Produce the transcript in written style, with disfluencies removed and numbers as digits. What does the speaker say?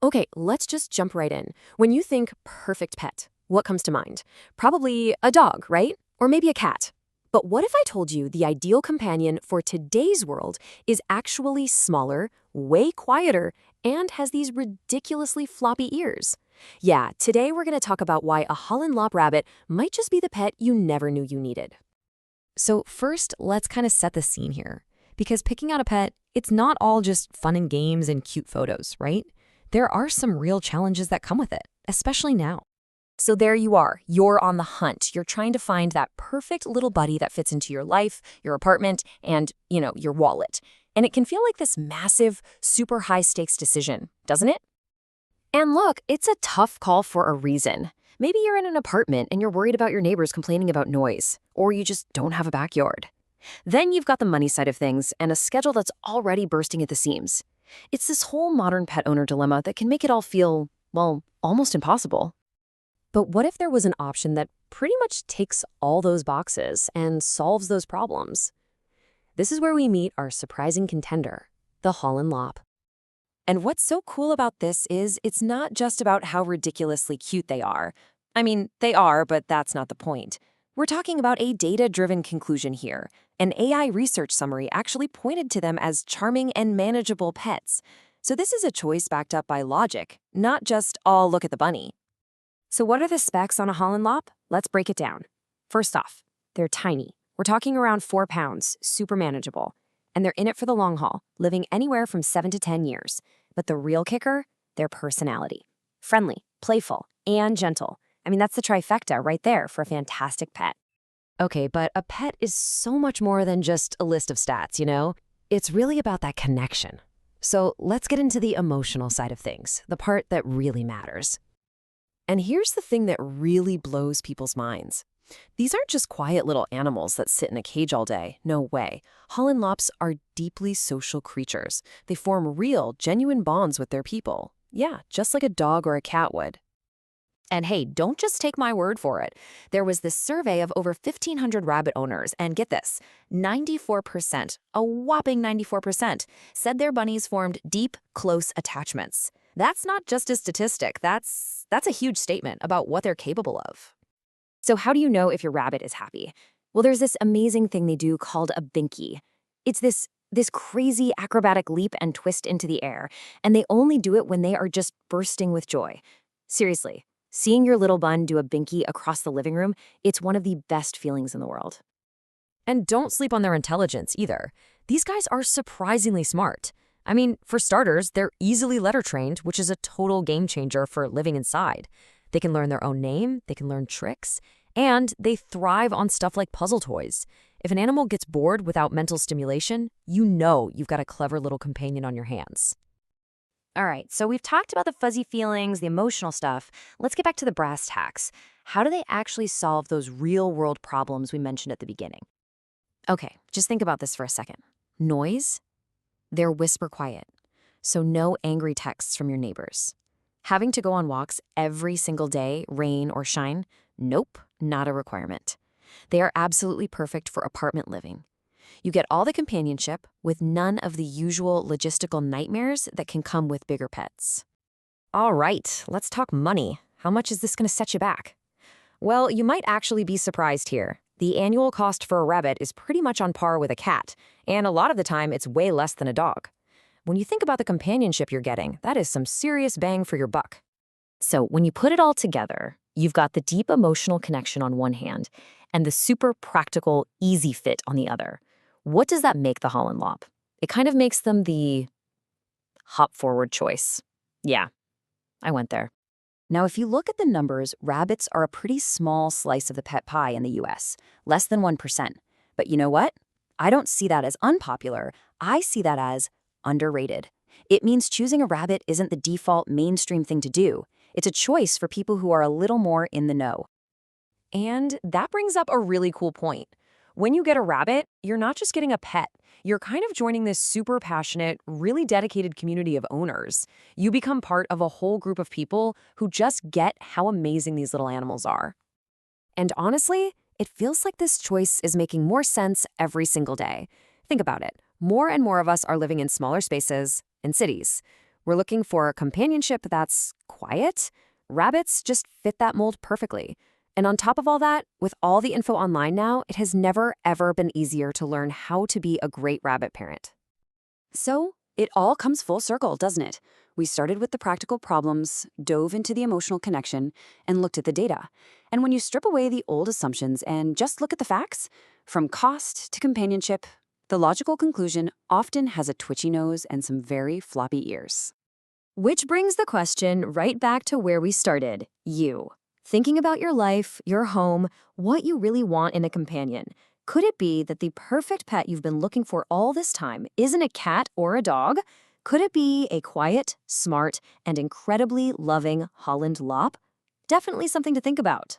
Okay, let's just jump right in. When you think perfect pet, what comes to mind? Probably a dog, right? Or maybe a cat. But what if I told you the ideal companion for today's world is actually smaller, way quieter, and has these ridiculously floppy ears? Yeah, today we're going to talk about why a Holland Lop rabbit might just be the pet you never knew you needed. So first, let's kind of set the scene here. Because picking out a pet, it's not all just fun and games and cute photos, right? There are some real challenges that come with it, especially now. So there you are, you're on the hunt. You're trying to find that perfect little buddy that fits into your life, your apartment, and, your wallet. And it can feel like this massive, super high stakes decision, doesn't it? And look, it's a tough call for a reason. Maybe you're in an apartment and you're worried about your neighbors complaining about noise, or you just don't have a backyard. Then you've got the money side of things and a schedule that's already bursting at the seams. It's this whole modern pet owner dilemma that can make it all feel, well, almost impossible. But what if there was an option that pretty much ticks all those boxes and solves those problems? This is where we meet our surprising contender, the Holland Lop. And what's so cool about this is it's not just about how ridiculously cute they are. I mean, they are, but that's not the point. We're talking about a data-driven conclusion here. An AI research summary actually pointed to them as charming and manageable pets. So this is a choice backed up by logic, not just, oh, look at the bunny. So what are the specs on a Holland Lop? Let's break it down. First off, they're tiny. We're talking around 4 pounds, super manageable. And they're in it for the long haul, living anywhere from 7 to 10 years. But the real kicker, their personality. Friendly, playful, and gentle. I mean, that's the trifecta right there for a fantastic pet. Okay, but a pet is so much more than just a list of stats, you know? It's really about that connection. So let's get into the emotional side of things, the part that really matters. And here's the thing that really blows people's minds. These aren't just quiet little animals that sit in a cage all day. No way. Holland Lops are deeply social creatures. They form real, genuine bonds with their people. Yeah, just like a dog or a cat would. And hey, don't just take my word for it. There was this survey of over 1,500 rabbit owners, and get this, 94%, a whopping 94%, said their bunnies formed deep, close attachments. That's not just a statistic, that's a huge statement about what they're capable of. So how do you know if your rabbit is happy? Well, there's this amazing thing they do called a binky. It's this crazy acrobatic leap and twist into the air, and they only do it when they are just bursting with joy. Seriously. Seeing your little bun do a binky across the living room, it's one of the best feelings in the world. And don't sleep on their intelligence either. These guys are surprisingly smart. I mean, for starters, they're easily letter-trained, which is a total game changer for living inside. They can learn their own name, they can learn tricks, and they thrive on stuff like puzzle toys. If an animal gets bored without mental stimulation, you know you've got a clever little companion on your hands. All right, so we've talked about the fuzzy feelings, the emotional stuff. Let's get back to the brass tacks. How do they actually solve those real-world problems we mentioned at the beginning? Okay, just think about this for a second. Noise? They're whisper quiet, so no angry texts from your neighbors. Having to go on walks every single day, rain or shine? Nope, not a requirement. They are absolutely perfect for apartment living. You get all the companionship with none of the usual logistical nightmares that can come with bigger pets. All right, let's talk money. How much is this going to set you back? Well, you might actually be surprised here. The annual cost for a rabbit is pretty much on par with a cat, and a lot of the time it's way less than a dog. When you think about the companionship you're getting, that is some serious bang for your buck. So when you put it all together, you've got the deep emotional connection on one hand and the super practical, easy fit on the other. What does that make the Holland Lop? It kind of makes them the hop-forward choice. Yeah, I went there. Now, if you look at the numbers, rabbits are a pretty small slice of the pet pie in the US, less than 1%. But you know what? I don't see that as unpopular. I see that as underrated. It means choosing a rabbit isn't the default mainstream thing to do. It's a choice for people who are a little more in the know. And that brings up a really cool point. When you get a rabbit, you're not just getting a pet. You're kind of joining this super passionate, really dedicated community of owners. You become part of a whole group of people who just get how amazing these little animals are. And honestly, it feels like this choice is making more sense every single day. Think about it. More and more of us are living in smaller spaces, in cities. We're looking for companionship that's quiet. Rabbits just fit that mold perfectly. And on top of all that, with all the info online now, it has never, ever been easier to learn how to be a great rabbit parent. So, it all comes full circle, doesn't it? We started with the practical problems, dove into the emotional connection, and looked at the data. And when you strip away the old assumptions and just look at the facts, from cost to companionship, the logical conclusion often has a twitchy nose and some very floppy ears. Which brings the question right back to where we started, you. Thinking about your life, your home, what you really want in a companion. Could it be that the perfect pet you've been looking for all this time isn't a cat or a dog? Could it be a quiet, smart, and incredibly loving Holland Lop? Definitely something to think about.